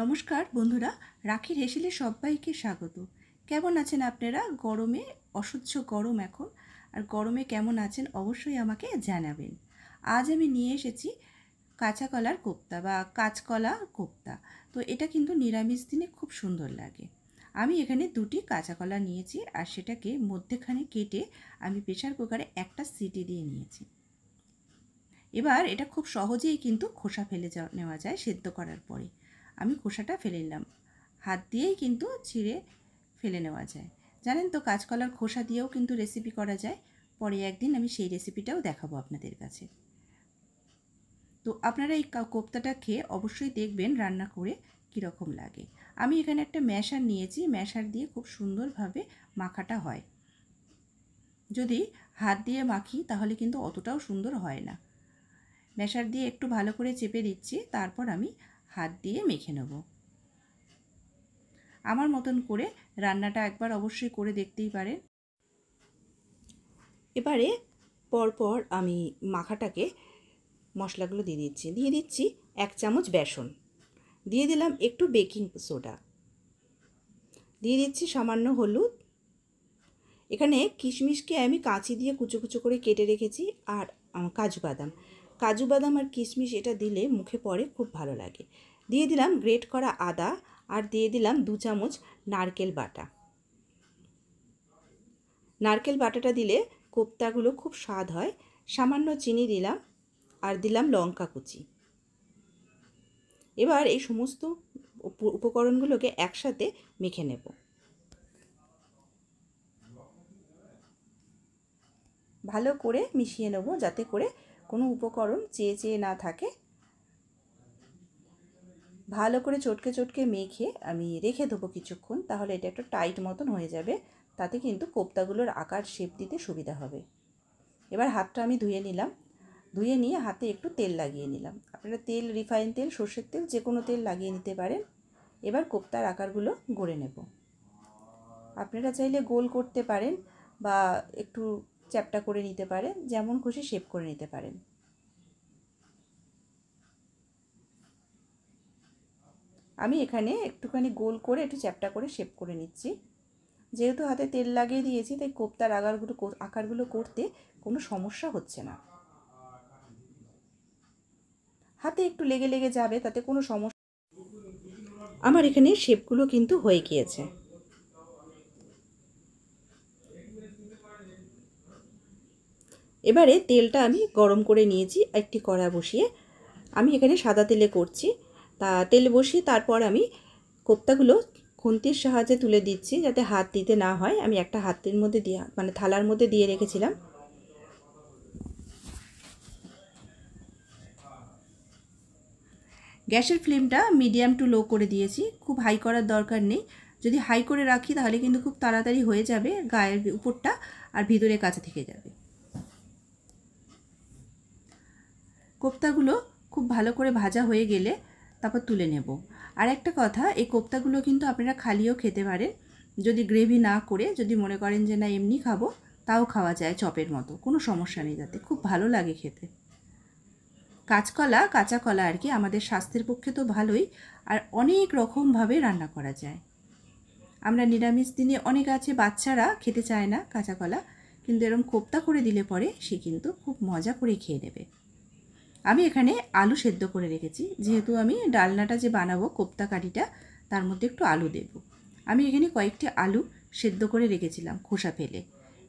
নমস্কার বন্ধুরা, রাখির হেসেলে সবাইকে স্বাগত। কেমন আছেন আপনারা? গরমে অসহ্য গরম এখন, আর গরমে কেমন আছেন অবশ্যই আমাকে জানাবেন। আজ আমি নিয়ে এসেছি কাঁচা কলার কোপ্তা বা কাঁচকলা কোপ্তা। তো এটা কিন্তু নিরামিষ দিনে খুব সুন্দর লাগে। আমি এখানে দুটি কাঁচা কলা নিয়েছি আর সেটাকে মধ্যেখানে কেটে আমি প্রেসার কুকারে একটা সিটি দিয়ে নিয়েছি। এবার এটা খুব সহজেই কিন্তু খোসা ফেলে নেওয়া যায় সেদ্ধ করার পরে। আমি খোসাটা ফেলে নিলাম, হাত দিয়েই কিন্তু ছিঁড়ে ফেলে নেওয়া যায়। জানেন তো, কাঁচকলার খোসা দিয়েও কিন্তু রেসিপি করা যায়। পরে একদিন আমি সেই রেসিপিটাও দেখাবো আপনাদের কাছে। তো আপনারা এই কোপ্তাটা খেয়ে অবশ্যই দেখবেন রান্না করে কীরকম লাগে। আমি এখানে একটা ম্যাশার নিয়েছি, ম্যাশার দিয়ে খুব সুন্দরভাবে মাখাটা হয়। যদি হাত দিয়ে মাখি তাহলে কিন্তু অতটাও সুন্দর হয় না। ম্যাশার দিয়ে একটু ভালো করে চেপে দিচ্ছি, তারপর আমি হাত দিয়ে মেখে নেব। আমার মতন করে রান্নাটা একবার অবশ্যই করে দেখতেই পারেন। এবারে পরপর আমি মাখাটাকে মশলাগুলো দিয়ে দিচ্ছি 1 চামচ বেসন, দিয়ে দিলাম একটু বেকিং সোডা, দিয়ে দিচ্ছি সামান্য হলুদ। এখানে কিশমিশকে আমি কাঁচি দিয়ে কুচো কুচো করে কেটে রেখেছি, আর কাজু বাদাম আর কিশমিশ এটা দিলে মুখে পড়ে, খুব ভালো লাগে। দিয়ে দিলাম গ্রেট করা আদা, আর দিয়ে দিলাম 2 চামচ নারকেল বাটা। নারকেল বাটাটা দিলে কোপ্তাগুলো খুব স্বাদ হয়। সামান্য চিনি দিলাম, আর দিলাম লঙ্কা কুচি। এবার এই সমস্ত উপকরণগুলোকে একসাথে মেখে নেব। ভালো করে মিশিয়ে নেব যাতে করে কোনো উপকরণ চেয়ে না থাকে। ভালো করে চটকে চটকে মেখে আমি রেখে দেবো কিছুক্ষণ, তাহলে এটা একটা টাইট মতন হয়ে যাবে। তাতে কিন্তু কোপ্তাগুলোর আকার শেপ দিতে সুবিধা হবে। এবার হাতটা আমি ধুয়ে নিলাম, ধুয়ে নিয়ে হাতে একটু তেল লাগিয়ে নিলাম। আপনারা তেল, রিফাইন তেল, সর্ষের তেল, যে কোনো তেল লাগিয়ে নিতে পারেন। এবার কোপ্তার আকারগুলো গড়ে নেব। আপনারা চাইলে গোল করতে পারেন বা একটু চ্যাপ্টা করে নিতে পারেন, যেমন খুশি শেপ করে নিতে পারেন। আমি এখানে একটুখানি গোল করে একটু চ্যাপ্টা করে শেপ করে নিচ্ছি। যেহেতু হাতে তেল লাগিয়ে দিয়েছি, তাই কোপ্তার আকারগুলো করতে কোনো সমস্যা হচ্ছে না। হাতে একটু লেগে লেগে যাবে, তাতে কোনো সমস্যা। আমার এখানে শেপগুলো কিন্তু হয়ে গিয়েছে। এবারে তেলটা আমি গরম করে নিয়েছি, একটি কড়া বসিয়ে। আমি এখানে সাদা তেলে করছি। তেল বসিয়ে তারপর আমি কোপ্তাগুলো খুন্তির সাহায্যে তুলে দিচ্ছি, যাতে হাত দিতে না হয়। আমি একটা হাতের মধ্যে দিয়ে, মানে থালার মধ্যে দিয়ে রেখেছিলাম। গ্যাসের ফ্লেমটা মিডিয়াম টু লো করে দিয়েছি, খুব হাই করার দরকার নেই। যদি হাই করে রাখি তাহলে কিন্তু খুব তাড়াতাড়ি হয়ে যাবে গায়ের উপরটা, আর ভিতরে কাঁচা থেকে যাবে। কোপ্তাগুলো খুব ভালো করে ভাজা হয়ে গেলে তারপর তুলে নেব। আর একটা কথা, এই কোপ্তাগুলো কিন্তু আপনারা খালিও খেতে পারেন। যদি গ্রেভি না করে, যদি মনে করেন যে না এমনি খাবো, তাও খাওয়া যায় চপের মতো, কোনো সমস্যা নেই, তাতে খুব ভালো লাগে খেতে। কাঁচা কলা আর কি, আমাদের স্বাস্থ্যের পক্ষে তো ভালোই, আর অনেক রকমভাবে রান্না করা যায়। আমরা নিরামিষ দিনে অনেক আছে, বাচ্চারা খেতে চায় না কাঁচা কলা, কিন্তু এরকম কোপ্তা করে দিলে পরে সে কিন্তু খুব মজা করে খেয়ে নেবে। আমি এখানে আলু সেদ্ধ করে রেখেছি, যেহেতু আমি ডালনাটা যে বানাবো কোপ্তা কারিটা, তার মধ্যে একটু আলু দেব। আমি এখানে কয়েকটি আলু সেদ্ধ করে রেখেছিলাম খোসা ফেলে।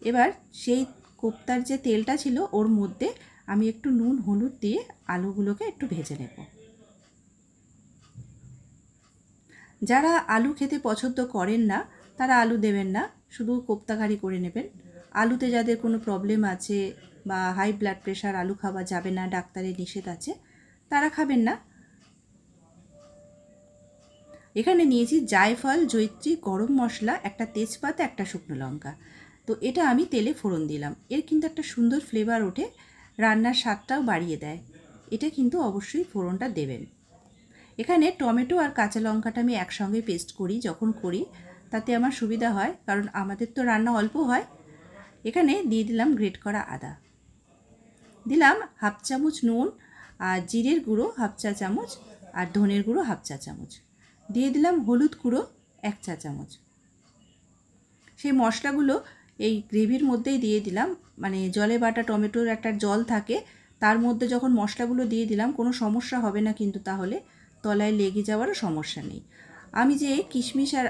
এবার সেই কোপ্তার যে তেলটা ছিল ওর মধ্যে আমি একটু নুন হলুদ দিয়ে আলুগুলোকে একটু ভেজে নেব। যারা আলু খেতে পছন্দ করেন না তারা আলু দেবেন না, শুধু কোপ্তা কারি করে নেবেন। আলুতে যাদের কোনো প্রবলেম আছে বা হাই ব্লাড প্রেশার, আলু খাওয়া যাবে না, ডাক্তারের নিষেধ আছে, তারা খাবেন না। এখানে নিয়েছি জায়ফল, জয়িত্রী, গরম মশলা, একটা তেজপাতা, একটা শুকনো লঙ্কা। তো এটা আমি তেলে ফোড়ন দিলাম। এর কিন্তু একটা সুন্দর ফ্লেভার ওঠে, রান্নার স্বাদটাও বাড়িয়ে দেয়। এটা কিন্তু অবশ্যই ফোড়নটা দেবেন। এখানে টমেটো আর কাঁচা লঙ্কাটা আমি একসঙ্গে পেস্ট করি, যখন করি তাতে আমার সুবিধা হয়, কারণ আমাদের তো রান্না অল্প হয়। এখানে দিয়ে দিলাম গ্রেট করা আদা, দিলাম 1/2 চামচ নুন, আর জিরের গুঁড়ো 1/2 চা চামচ, আর ধনের গুঁড়ো 1/2 চা চামচ। দিয়ে দিলাম হলুদ গুঁড়ো 1 চা চামচ। সেই মশলাগুলো এই গ্রেভির মধ্যেই দিয়ে দিলাম, মানে জলে বাটা টমেটোর একটা জল থাকে, তার মধ্যে যখন মশলাগুলো দিয়ে দিলাম কোনো সমস্যা হবে না, কিন্তু তাহলে তলায় লেগে যাওয়ারও সমস্যা নেই। আমি যে কিশমিশ আর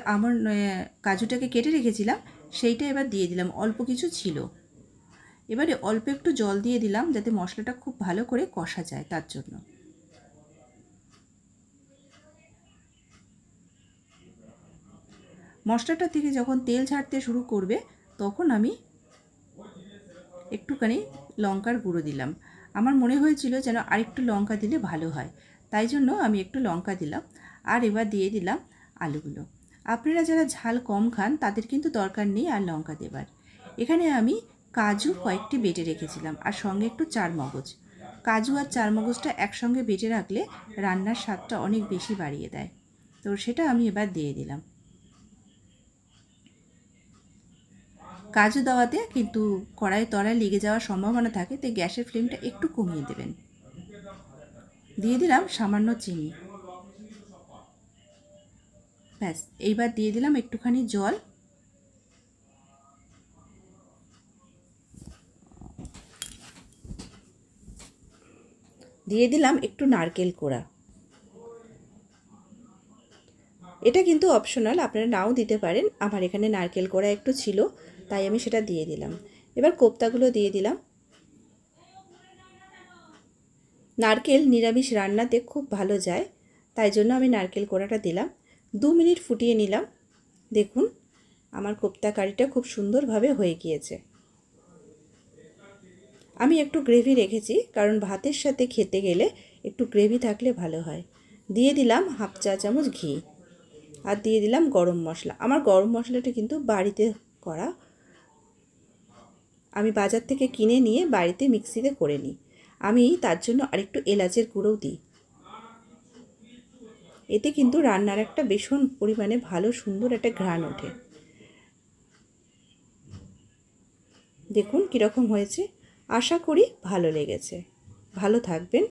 কাজুটাকে কেটে রেখেছিলাম সেইটা এবার দিয়ে দিলাম, অল্প কিছু ছিল। এবারে অল্প একটু জল দিয়ে দিলাম যাতে মশলাটা খুব ভালো করে কষা যায়, তার জন্য। মশলাটা থেকে যখন তেল ছাড়তে শুরু করবে তখন আমি একটুখানি লঙ্কার গুঁড়ো দিলাম। আমার মনে হয়েছিল যেন আরেকটু লঙ্কা দিলে ভালো হয়, তাই জন্য আমি একটু লঙ্কা দিলাম। আর এবার দিয়ে দিলাম আলুগুলো। আপনারা যারা ঝাল কম খান তাদের কিন্তু দরকার নেই আর লঙ্কা দেবার। এখানে আমি কাজু কয়েকটি বেটে রেখেছিলাম আর সঙ্গে একটু চারমগজ। কাজু আর চারমগজটা একসঙ্গে বেটে রাখলে রান্নার স্বাদটা অনেক বেশি বাড়িয়ে দেয়, তো সেটা আমি এবার দিয়ে দিলাম। কাজু দেওয়াতে কিন্তু কড়াইয়ে তলায় লেগে যাওয়ার সম্ভাবনা থাকে, তাই গ্যাসের ফ্লেমটা একটু কমিয়ে দেবেন। দিয়ে দিলাম সামান্য চিনি। ব্যাস, এইবার দিয়ে দিলাম একটুখানি জল। দিয়ে দিলাম একটু নারকেল কোড়া। এটা কিন্তু অপশনাল, আপনারা নাও দিতে পারেন। আমার এখানে নারকেল কোড়া একটু ছিল, তাই আমি সেটা দিয়ে দিলাম। এবার কোপ্তাগুলো দিয়ে দিলাম। নারকেল নিরামিষ রান্নাতে খুব ভালো যায়, তাই জন্য আমি নারকেল কোড়াটা দিলাম। 2 মিনিট ফুটিয়ে নিলাম। দেখুন আমার কোপ্তা কারিটা খুব সুন্দরভাবে হয়ে গিয়েছে। আমি একটু গ্রেভি রেখেছি, কারণ ভাতের সাথে খেতে গেলে একটু গ্রেভি থাকলে ভালো হয়। দিয়ে দিলাম 1/2 চা চামচ ঘি আর দিয়ে দিলাম গরম মশলা। আমার গরম মশলাটা কিন্তু বাড়িতে করা, আমি বাজার থেকে কিনে নিয়ে বাড়িতে মিক্সিতে করে নিই। আমি তার জন্য আরেকটু এলাচের গুঁড়োও দিই। এতে কিন্তু রান্নার একটা ভীষণ পরিমাণে ভালো সুন্দর একটা ঘ্রাণ ওঠে। দেখুন কীরকম হয়েছে, আশা করি ভালো লেগেছে। ভালো থাকবেন।